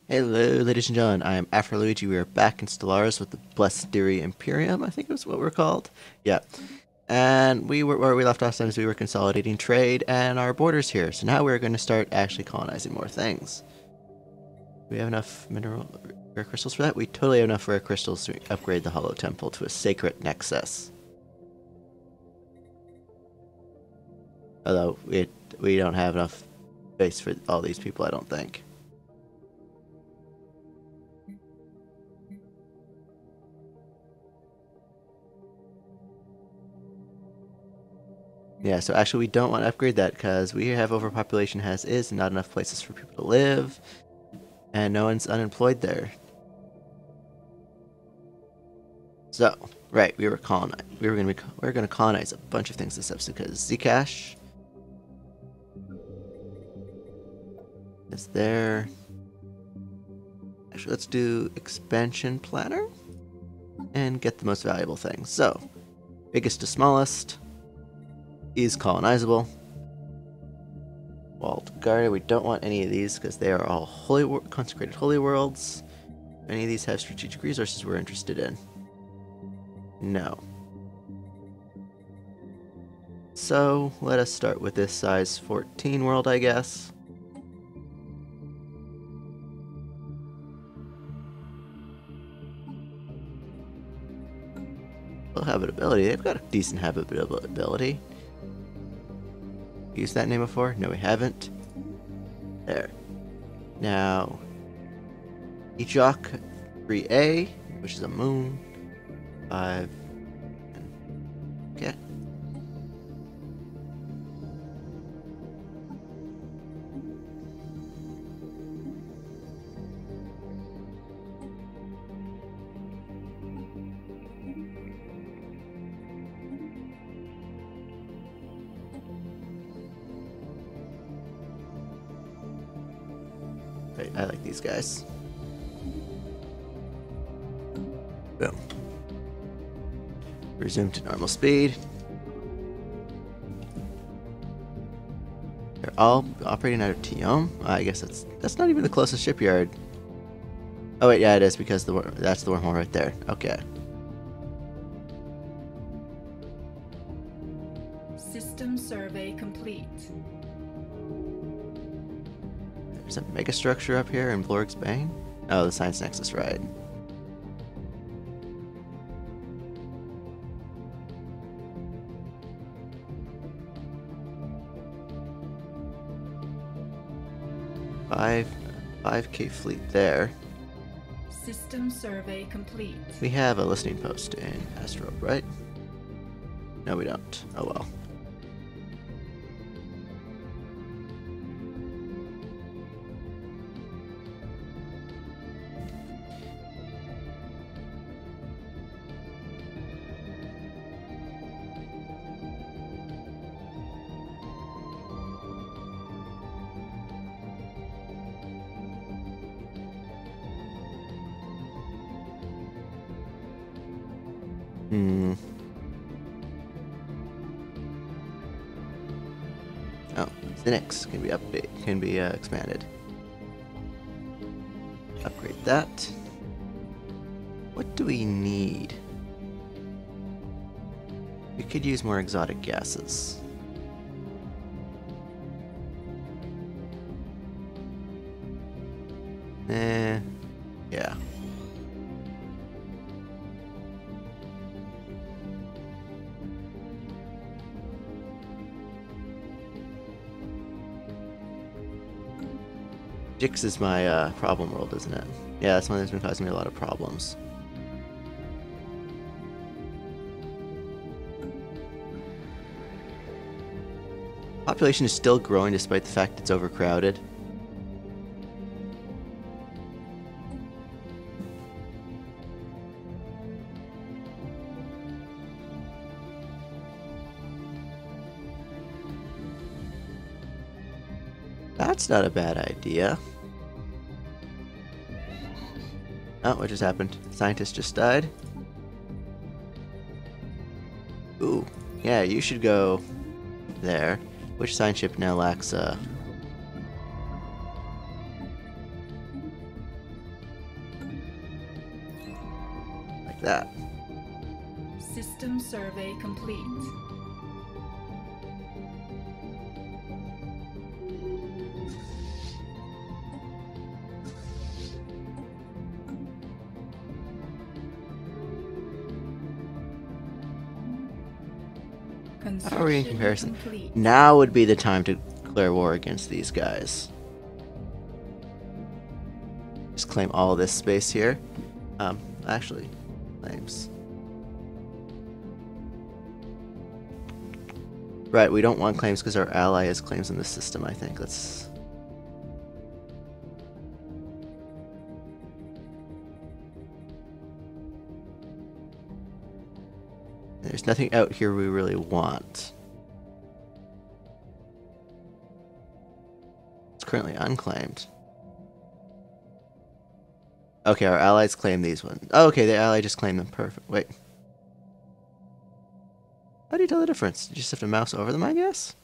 Hello, ladies and gentlemen. I am Afro Luigi. We are back in Stellaris with the Blessed Theory Imperium. I think was what we're called. Yeah. And where we left last time is we were consolidating trade and our borders here. So now we're going to start actually colonizing more things. Do we have enough mineral rare crystals for that? We totally have enough rare crystals to upgrade the Hollow Temple to a sacred nexus. Although we don't have enough space for all these people, I don't think. Yeah, so actually we don't want to upgrade that because we have overpopulation as is and not enough places for people to live. And no one's unemployed there. So, right, we're gonna colonize a bunch of things this episode because Zcash is there. Actually, let's do expansion planner and get the most valuable things. So, biggest to smallest is colonizable. Walled Garden, we don't want any of these because they are all consecrated holy worlds. Any of these have strategic resources we're interested in? No. So let us start with this size 14 world, I guess. Well, habitability, they've got a decent habitability. Used that name before? No, we haven't. There. Now, Ejok 3A, which is a moon. 5. Okay. Right, I like these guys. Boom. Resume to normal speed. They're all operating out of Tiom. I guess that's not even the closest shipyard. Oh wait, yeah, it is because that's the wormhole right there. Okay. System survey complete. There's a megastructure up here in Blorg's Bane. Oh, the Science Nexus ride. Five 5K fleet there. System survey complete. We have a listening post in Astro, right? No, we don't. Oh well. Oh, Zinix can be expanded. Upgrade that. What do we need? We could use more exotic gases. Yeah. Jix is my problem world, isn't it? Yeah, that's one that's been causing me a lot of problems. Population is still growing despite the fact it's overcrowded. That's not a bad idea. Oh, what just happened? Scientist just died? Ooh, yeah, you should go there. Which science ship now lacks that. System survey complete. How are we in Construction comparison? complete. Now would be the time to declare war against these guys. Just claim all this space here. Actually, claims. Right, we don't want claims because our ally has claims in the system, I think. Let's... There's nothing out here we really want. It's currently unclaimed. Okay, our allies claim these ones. Oh, okay, the ally just claimed them. Perfect. Wait. How do you tell the difference? You just have to mouse over them, I guess?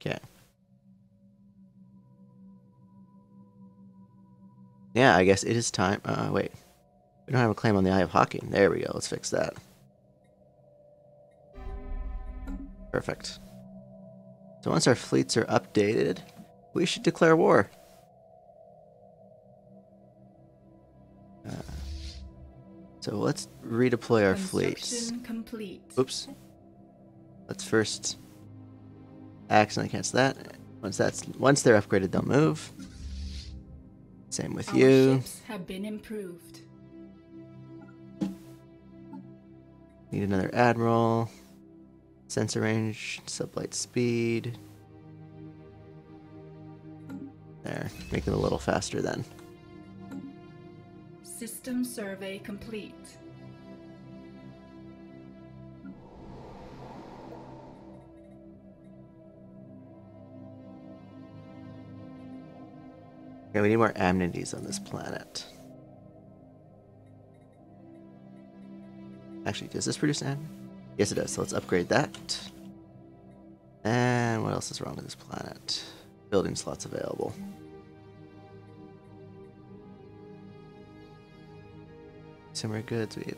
Okay. Yeah, I guess it is time. Wait. We don't have a claim on the Eye of Hawking. There we go. Let's fix that. Perfect. So once our fleets are updated, we should declare war. So let's redeploy our fleets. Construction complete. Oops. Let's first accidentally cancel that. Once they're upgraded, they'll move. Same with Our you. ships have been improved. Need another admiral. Sensor range, sublight speed. There, make it a little faster then. System survey complete. Okay, we need more amenities on this planet. Actually, does this produce amenities? Yes, it does. So let's upgrade that. And what else is wrong with this planet? Building slots available. Consumer goods, we have...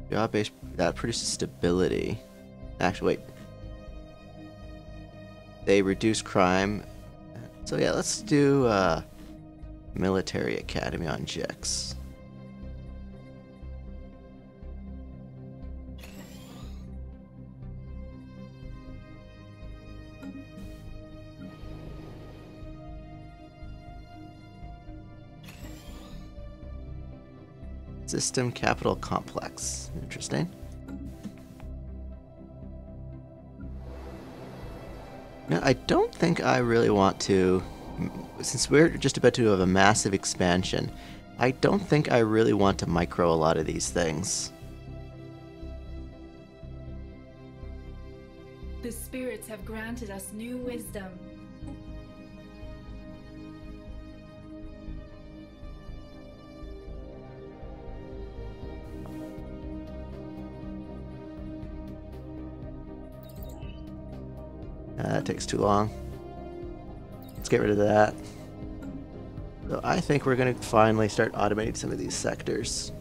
Job base, that produces stability. Actually, wait. They reduce crime. So yeah, let's do Military Academy on Jex. System Capital Complex. Interesting. No, I don't think I really want to, since we're just about to have a massive expansion, I don't think I really want to micro a lot of these things. The spirits have granted us new wisdom. That takes too long. Let's get rid of that. So I think we're going to finally start automating some of these sectors.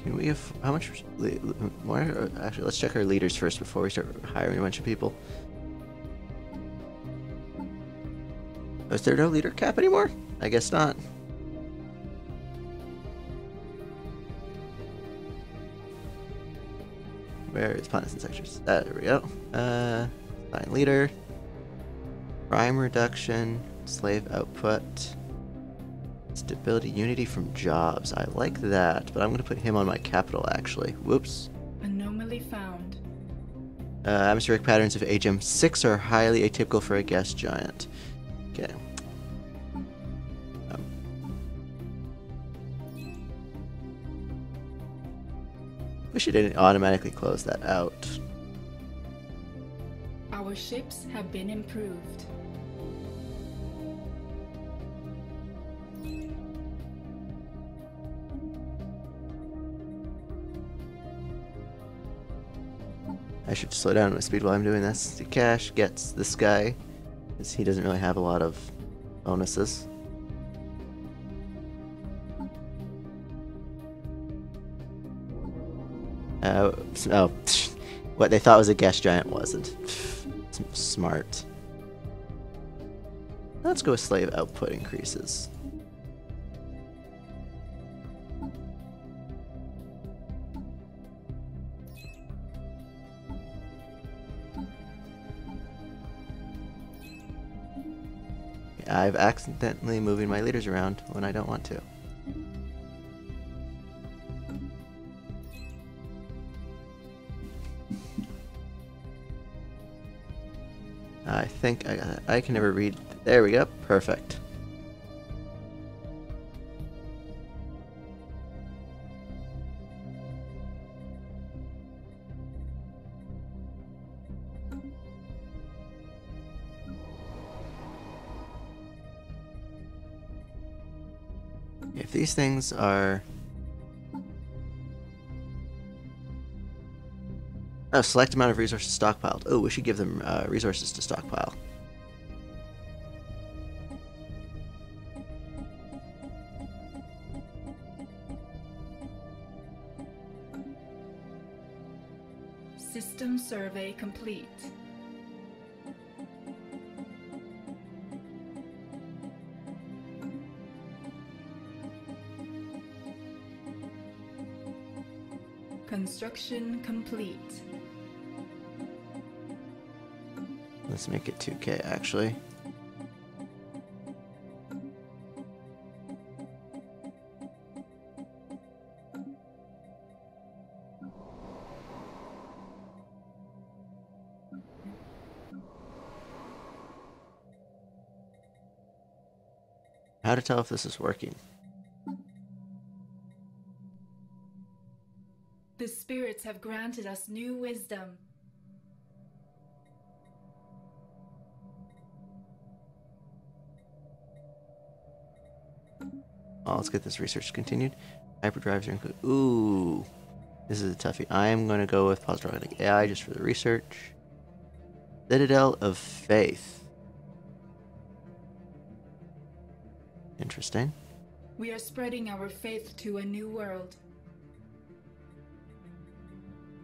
Can we have how much more? Actually, let's check our leaders first before we start hiring a bunch of people. Is there no leader cap anymore? I guess not. Where is planets and sectors? There we go. Assign leader. Crime reduction. Slave output. Stability, unity from jobs. I like that, but I'm going to put him on my capital, actually. Whoops. Anomaly found. Atmospheric patterns of HM6 are highly atypical for a gas giant. Okay. Wish it didn't automatically close that out. Our ships have been improved. I should slow down my speed while I'm doing this. The Cash gets this guy, because he doesn't really have a lot of bonuses. Oh, what they thought was a gas giant wasn't. Smart. Let's go with slave output increases. I've accidentally moving my leaders around when I don't want to. I think I got it. I can never read. There we go. Perfect. If these things are... Oh, select amount of resources stockpiled. Oh, we should give them resources to stockpile. System survey complete. Construction complete. Let's make it 2K actually. How to tell if this is working? The spirits have granted us new wisdom. Oh, let's get this research continued. Hyperdrives are included. Ooh, this is a toughie. I am going to go with positive AI just for the research. Citadel of Faith. Interesting. We are spreading our faith to a new world.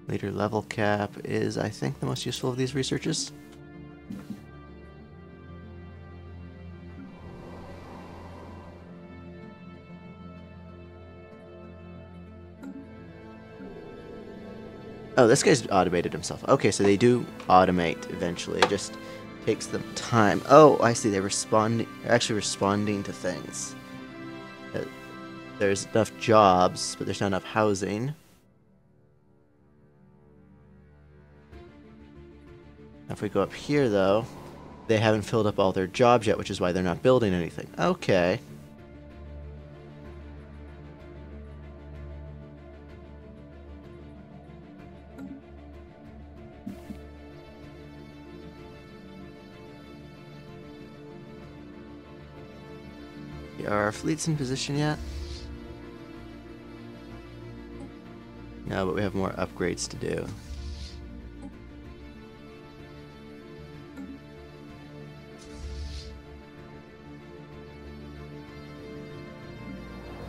Leader level cap is, I think, the most useful of these researches. Oh, this guy's automated himself. Okay, so they do automate eventually. It just takes them time. Oh, I see. They're actually responding to things. There's enough jobs, but there's not enough housing. If we go up here, though, they haven't filled up all their jobs yet, which is why they're not building anything. Okay. Are our fleets in position yet? No, but we have more upgrades to do.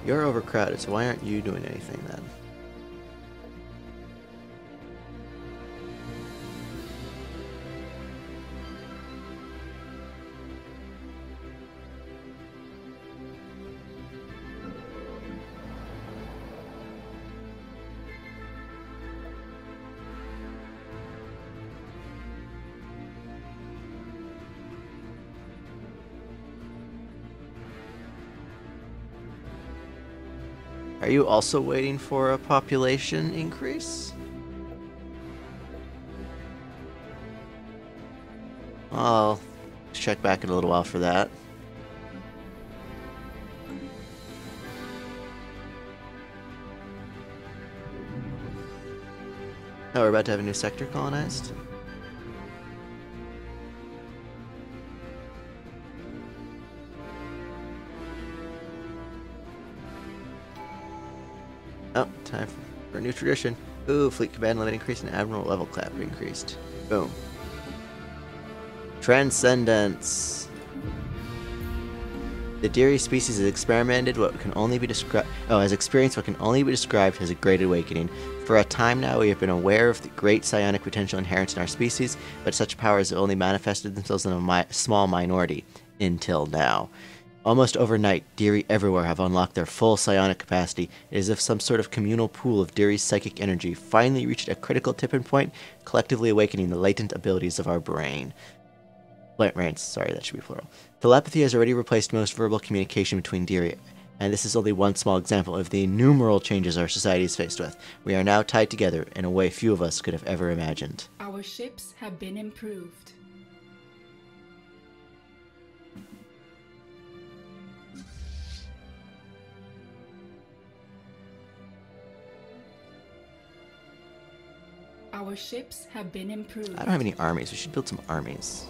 You're overcrowded, so why aren't you doing anything then? Are you also waiting for a population increase? I'll check back in a little while for that. Oh, we're about to have a new sector colonized? Oh, time for a new tradition. Ooh, fleet command limit increased and admiral level cap increased. Boom. Transcendence. The Diri species has experimented what can only be described. Oh, has experienced what can only be described as a great awakening. For a time now, we have been aware of the great psionic potential inherent in our species, but such powers have only manifested themselves in a small minority until now. Almost overnight, Diri everywhere have unlocked their full psionic capacity. It is as if some sort of communal pool of Diri's psychic energy finally reached a critical tipping point, collectively awakening the latent abilities of our brains. Sorry, that should be plural. Telepathy has already replaced most verbal communication between Diri, and this is only one small example of the innumerable changes our society is faced with. We are now tied together in a way few of us could have ever imagined. Our ships have been improved. Our ships have been improved. I don't have any armies. We should build some armies.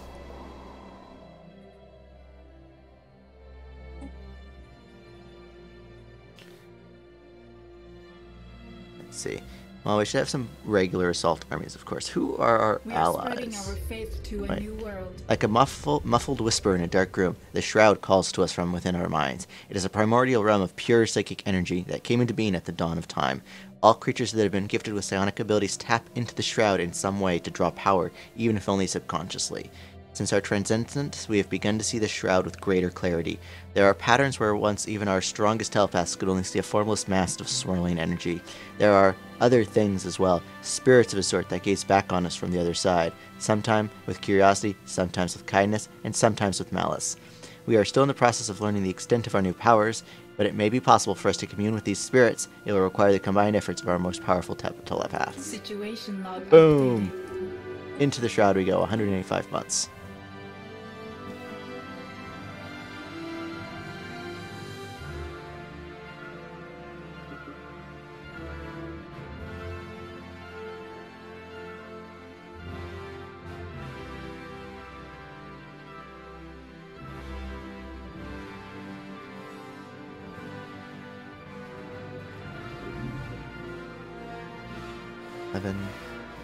Let's see. Well, we should have some regular assault armies, of course. Who are our allies? We are spreading our faith to a new world. Like a muffled whisper in a dark room, the shroud calls to us from within our minds. It is a primordial realm of pure psychic energy that came into being at the dawn of time. All creatures that have been gifted with psionic abilities tap into the shroud in some way to draw power, even if only subconsciously. Since our transcendence, we have begun to see the shroud with greater clarity. There are patterns where once even our strongest telepaths could only see a formless mass of swirling energy. There are other things as well, spirits of a sort that gaze back on us from the other side, sometimes with curiosity, sometimes with kindness, and sometimes with malice. We are still in the process of learning the extent of our new powers, but it may be possible for us to commune with these spirits. It will require the combined efforts of our most powerful telepaths. Situation log. Boom! Updated. Into the shroud we go, 185 months.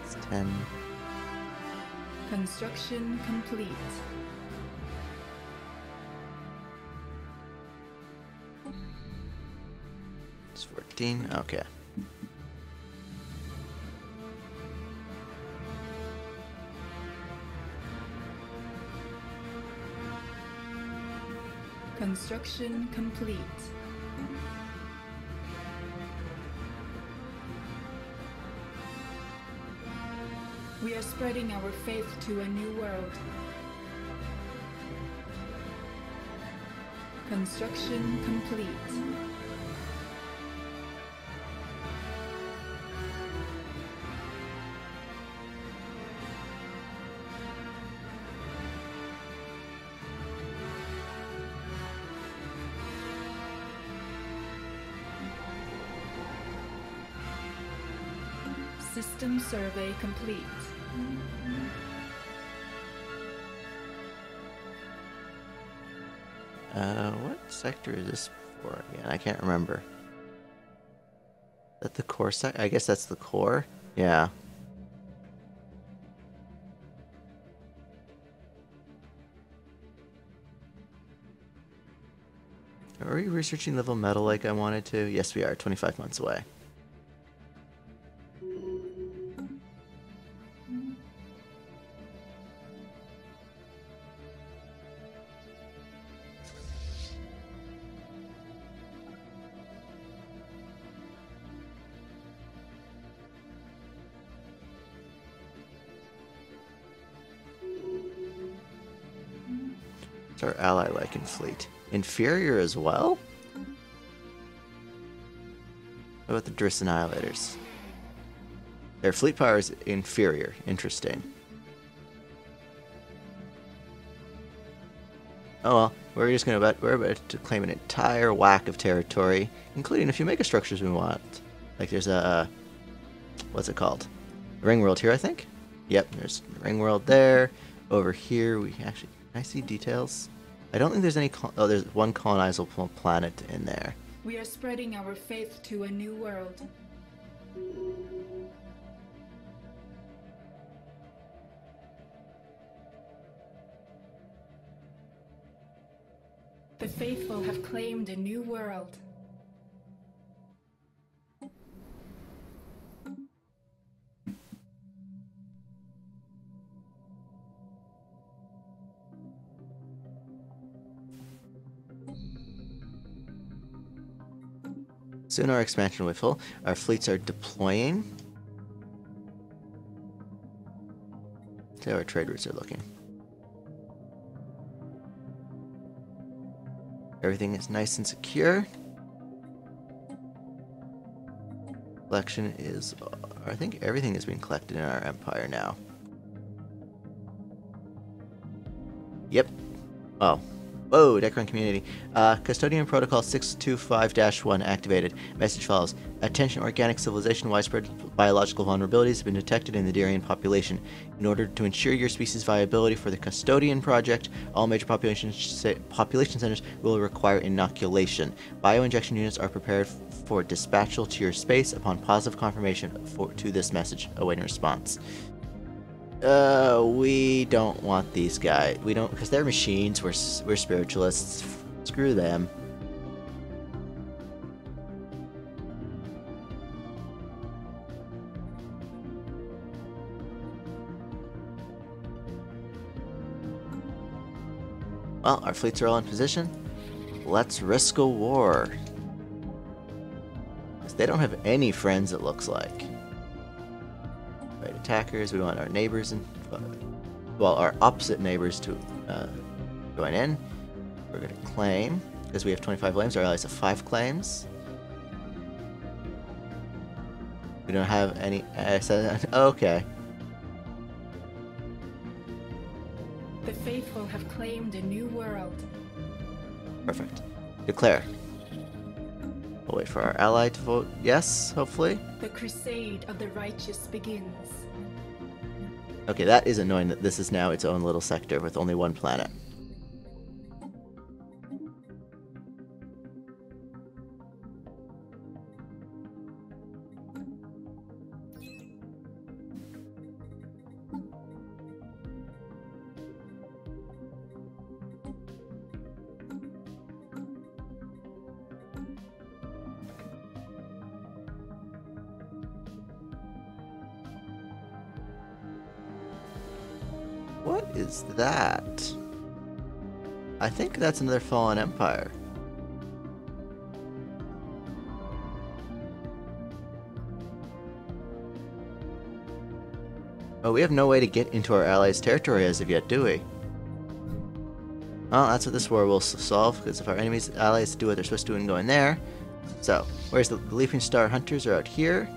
It's 10. Construction complete. It's 14. Okay. Construction complete. We are spreading our faith to a new world. Construction complete. System survey complete. What sector is this for again? I can't remember. Is that the core I guess that's the core? Yeah. Are we researching level metal like I wanted to? Yes, we are. 25 months away. Our ally like in fleet. Inferior as well? What about the Driss Annihilators? Their fleet power is inferior. Interesting. Oh well, we're about to claim an entire whack of territory, including a few megastructures we want. Like there's a what's it called? Ring world here, I think. Yep, there's ring world there. Over here, we actually... Can I see details? I don't think there's any... Oh, there's one colonizable planet in there. We are spreading our faith to a new world. The faithful have claimed a new world. Soon our expansion will be full. Our fleets are deploying. See how our trade routes are looking. Everything is nice and secure. Collection is... I think everything is being collected in our empire now. Yep. Oh. Whoa, Decron community. Custodian Protocol 625-1 activated. Message follows. Attention, organic civilization. Widespread biological vulnerabilities have been detected in the Darian population. In order to ensure your species' viability for the Custodian project, all major population centers will require inoculation. Bioinjection units are prepared for dispatchal to your space upon positive confirmation to this message. Awaiting response. We don't want these guys. We don't, because they're machines. We're spiritualists. Screw them. Well, our fleets are all in position. Let's risk a war. Because they don't have any friends, it looks like. Right, attackers, we want our neighbors and well, our opposite neighbors to join in. We're going to claim, because we have 25 claims, our allies have 5 claims. We don't have any... okay. The faithful have claimed a new world. Perfect. Declare. We'll wait for our ally to vote yes, hopefully. The crusade of the righteous begins. Okay, that is annoying that this is now its own little sector with only one planet. What is that? I think that's another fallen empire. Oh, we have no way to get into our allies' territory as of yet, do we? Well, that's what this war will solve, because if our enemies' allies do what they're supposed to do and go in there. So, where's the Leaping Star Hunters are out here.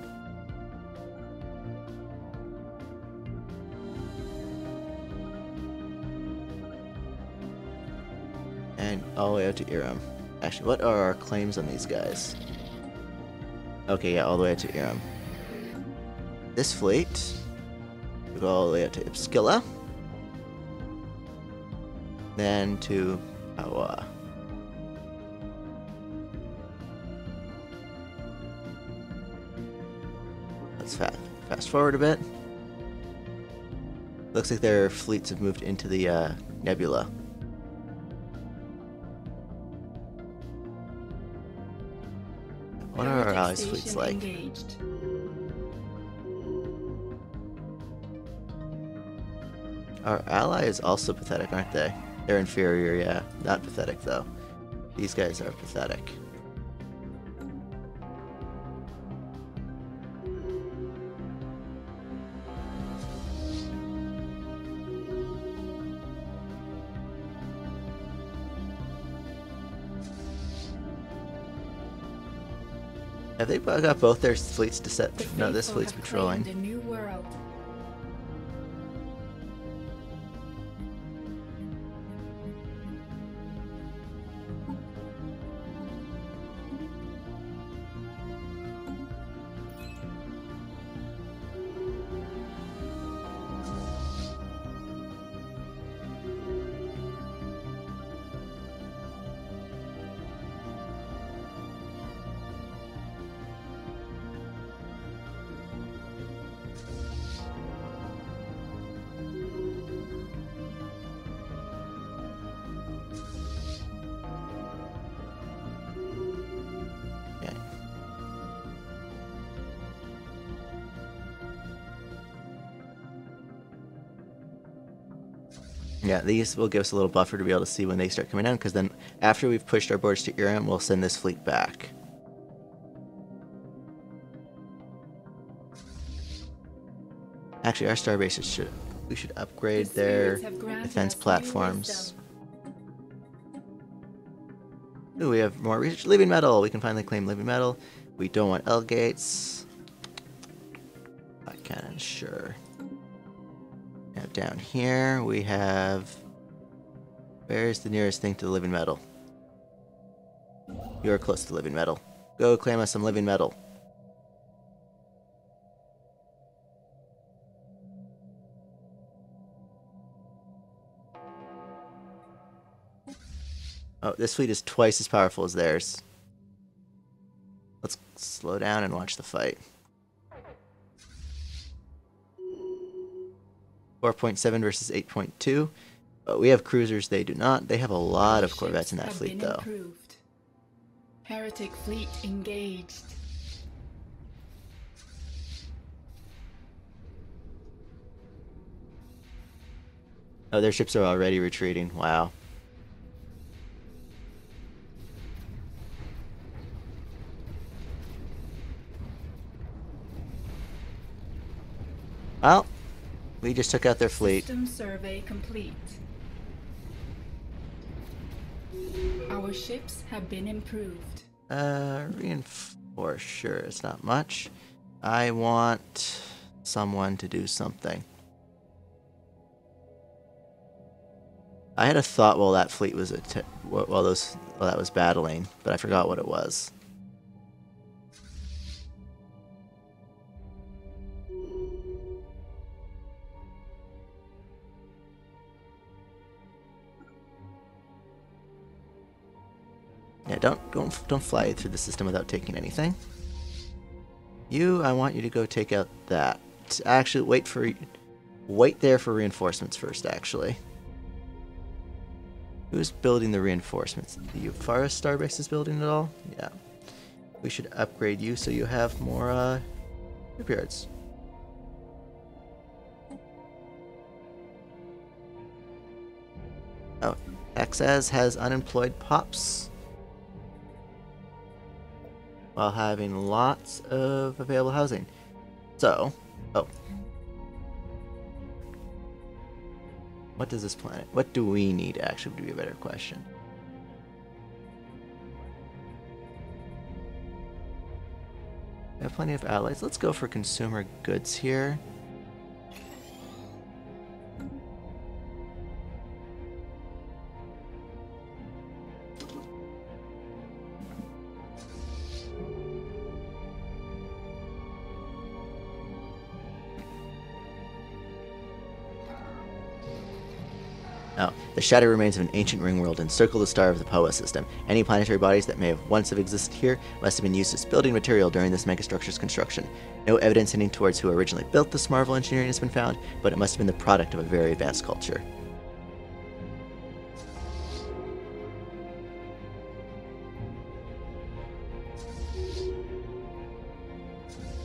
And all the way out to Iram. Actually, what are our claims on these guys? Okay, yeah, all the way out to Iram. This fleet will go all the way out to Ipskilla. Then to Awa. Let's fast forward a bit. Looks like their fleets have moved into the nebula. What are our allies' fleets like? Engaged. Our ally is also pathetic, aren't they? They're inferior, yeah. Not pathetic, though. These guys are pathetic. Have they got both their fleets to set? No, this fleet's patrolling. A new world. Yeah, these will give us a little buffer to be able to see when they start coming down, because then after we've pushed our borders to E11, we'll send this fleet back. Actually, our star bases we should upgrade their defense platforms. Ooh, we have more research. Living metal! We can finally claim living metal. We don't want L gates. Light cannon, sure. Now down here we have... Where's the nearest thing to the living metal? You're close to living metal. Go claim us some living metal. Oh, this fleet is twice as powerful as theirs. Let's slow down and watch the fight. 4.7 versus 8.2. We have cruisers, they do not. They have a lot of corvettes in that fleet, though. Improved. Heretic fleet engaged. Oh, their ships are already retreating. Wow. Well, we just took out their fleet. System survey complete. Our ships have been improved. Reinforce, sure, it's not much. I want someone to do something. I had a thought while that fleet was while that was battling, but I forgot what it was. Yeah, don't fly through the system without taking anything. You, I want you to go take out that. Actually, wait there for reinforcements first. Actually, who's building the reinforcements? The Forest Starbase is building it all. Yeah, we should upgrade you so you have more shipyards. Oh, XAS has unemployed pops, while having lots of available housing. So, oh. What does this planet, what do we need actually would be a better question. We have plenty of allies. Let's go for consumer goods here. Now, the shadow remains of an ancient ring world encircle the star of the Poa system. Any planetary bodies that may have once have existed here must have been used as building material during this megastructure's construction. No evidence hinting towards who originally built this marvel of engineering has been found, but it must have been the product of a very advanced culture.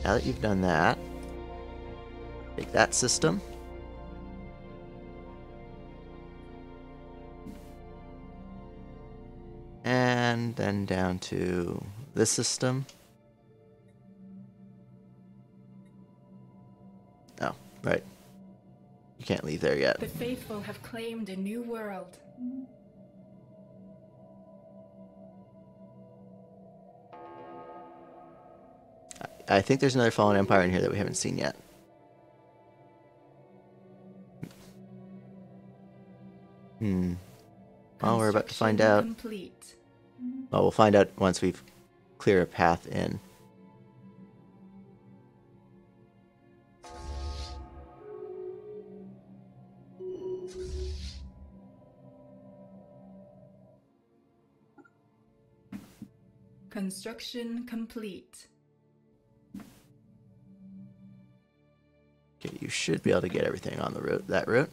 Now that you've done that, take that system. And then down to this system. Oh, right. You can't leave there yet. The faithful have claimed a new world. I think there's another fallen empire in here that we haven't seen yet. Well, we're about to find out. Complete. Well, we'll find out once we've cleared a path in. Construction complete. Okay, you should be able to get everything on the route, that route.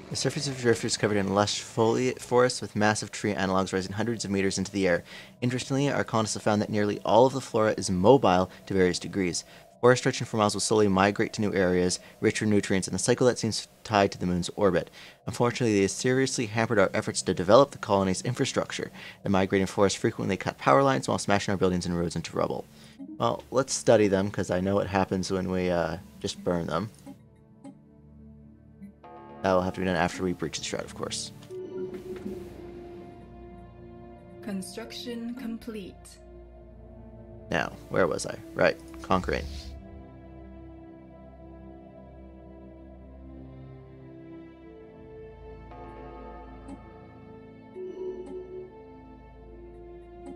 The surface of the drift is covered in lush foliage forests with massive tree analogs rising hundreds of meters into the air. Interestingly, our colonists have found that nearly all of the flora is mobile to various degrees. Forests stretching for miles will slowly migrate to new areas, richer in nutrients, and the cycle that seems tied to the moon's orbit. Unfortunately, they have seriously hampered our efforts to develop the colony's infrastructure. The migrating forests frequently cut power lines while smashing our buildings and roads into rubble. Well, let's study them, because I know what happens when we just burn them. That will have to be done after we breach the shroud, of course. Construction complete. Now, where was I? Right, conquering.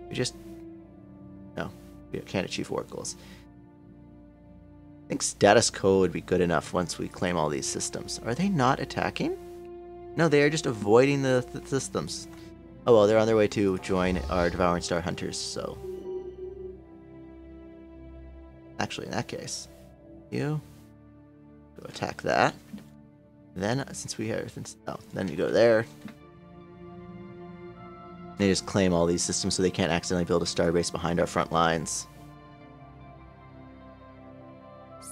We just... No, we can't achieve war goals. I think status quo would be good enough once we claim all these systems. Are they not attacking? No, they are just avoiding the systems. Oh well, they're on their way to join our Devouring Star Hunters, so... Actually, in that case, you go attack that. Then, since we have... Oh, then you go there. They just claim all these systems so they can't accidentally build a starbase behind our front lines.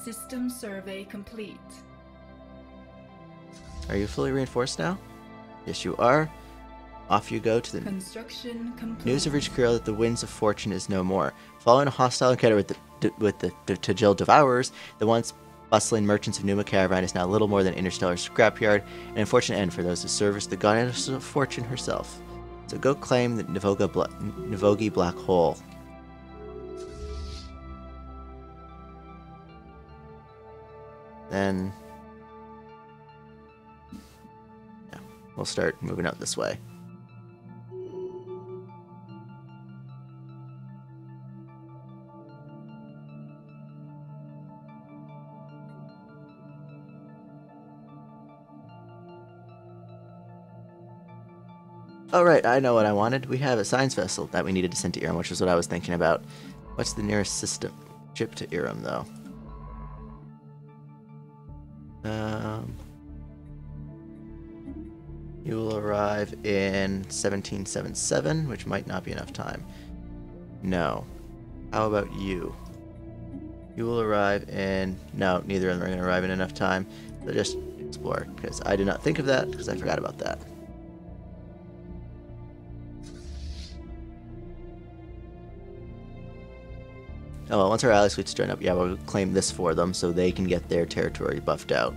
System survey complete. Are you fully reinforced now? Yes, you are. Off you go to the... Construction complete. News have reached Kirill that the Winds of Fortune is no more. Following a hostile encounter with the Tajil Devourers, the once bustling merchants of Numa Caravan is now little more than interstellar scrapyard, an unfortunate end for those who service the goddess of fortune herself. So go claim the Nivogi Black Hole. Then... yeah, we'll start moving out this way. Oh right, I know what I wanted. We have a science vessel that we needed to send to Iram, which is what I was thinking about. What's the nearest system ship to Iram, though? You will arrive in 1777, which might not be enough time. No. How about you? You will arrive in... No, neither of them are going to arrive in enough time. So just explore, because I did not think of that, because I forgot about that. Oh well, once our ally fleets join up, yeah, we'll claim this for them, so they can get their territory buffed out.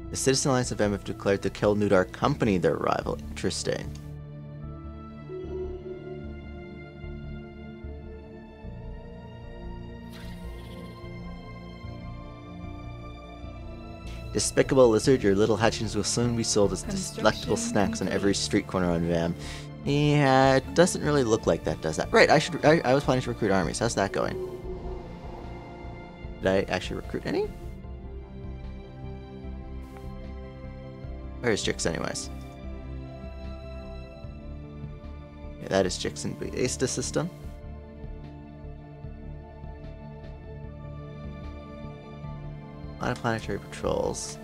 The Citizen Alliance of M have declared the Kel Nudar Company their rival. Interesting. Despicable lizard, your little hatchings will soon be sold as delectable snacks on every street corner on Vam. Yeah, it doesn't really look like that, does that? Right, I was planning to recruit armies. How's that going? Did I actually recruit any? Where is Jix anyways? Yeah, that is Jix in the Aista system. A lot of planetary patrols.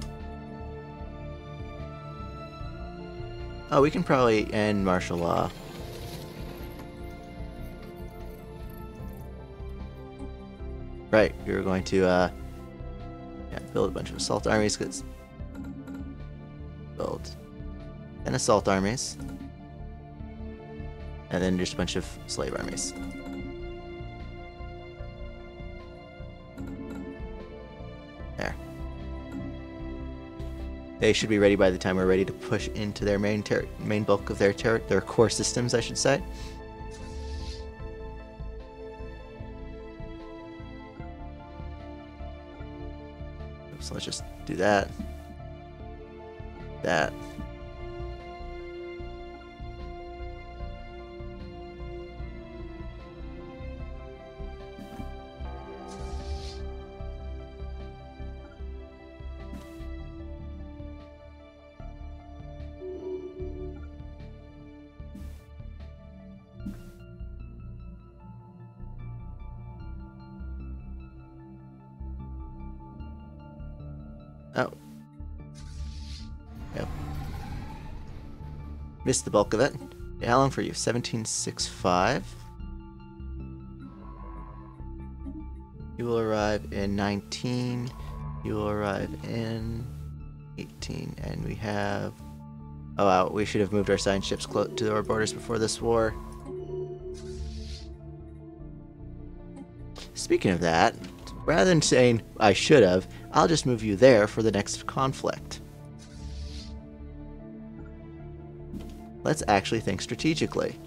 Oh, we can probably end martial law. Right, we were going to yeah, build a bunch of assault armies. Build 10 assault armies, and then just a bunch of slave armies. There. They should be ready by the time we're ready to push into their main bulk of their core systems, I should say. So let's just do that. That. Yep. Missed the bulk of it. How long for you? 1765. You will arrive in 19. You will arrive in 18. And we have... Oh, wow. We should have moved our science ships to our borders before this war. Speaking of that, rather than saying I should have, I'll just move you there for the next conflict. Let's actually think strategically.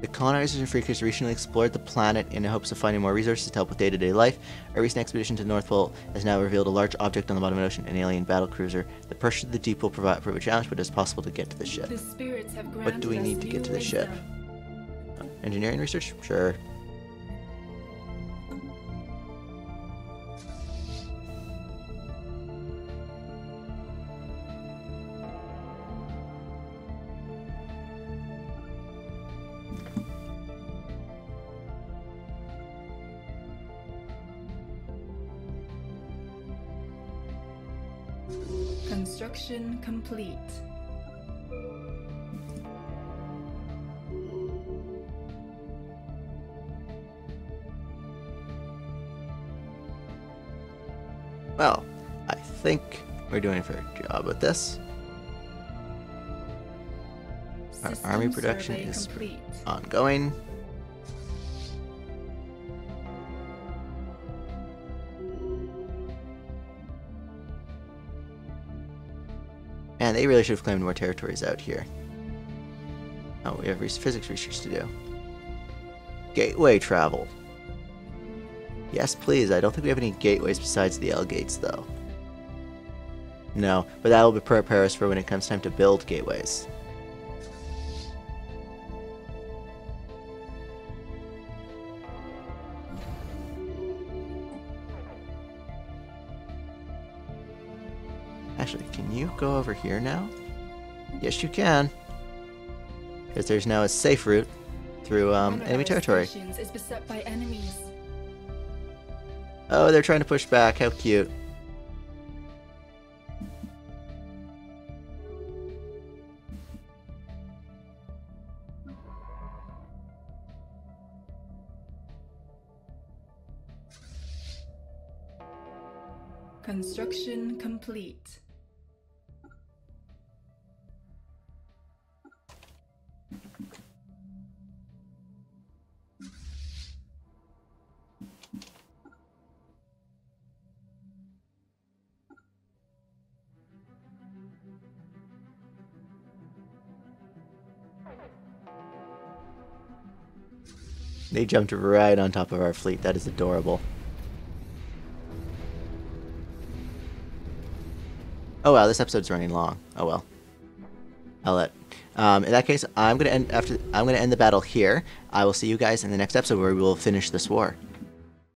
The colonizers and freakers recently explored the planet in hopes of finding more resources to help with day-to-day life. A recent expedition to the North Pole has now revealed a large object on the bottom of the ocean, an alien battlecruiser. The pressure of the deep will prove a challenge, but it's possible to get to the ship. The spirits have What do we need to get to the ship? Engineering research? Sure. Construction complete. Well, I think we're doing a fair job with this. Our army production is complete. Ongoing. And they really should have claimed more territories out here. Oh, we have physics research to do. Gateway travel. Yes, please. I don't think we have any gateways besides the L gates, though. No, but that will prepare us for when it comes time to build gateways. Actually, can you go over here now? Yes, you can. Because there's now a safe route through enemy territory. Is beset by enemies. Oh, they're trying to push back. How cute. Construction complete. They jumped right on top of our fleet. That is adorable. Oh wow, this episode's running long. Oh well. I'll let. In that case, I'm gonna end the battle here. I will see you guys in the next episode where we will finish this war.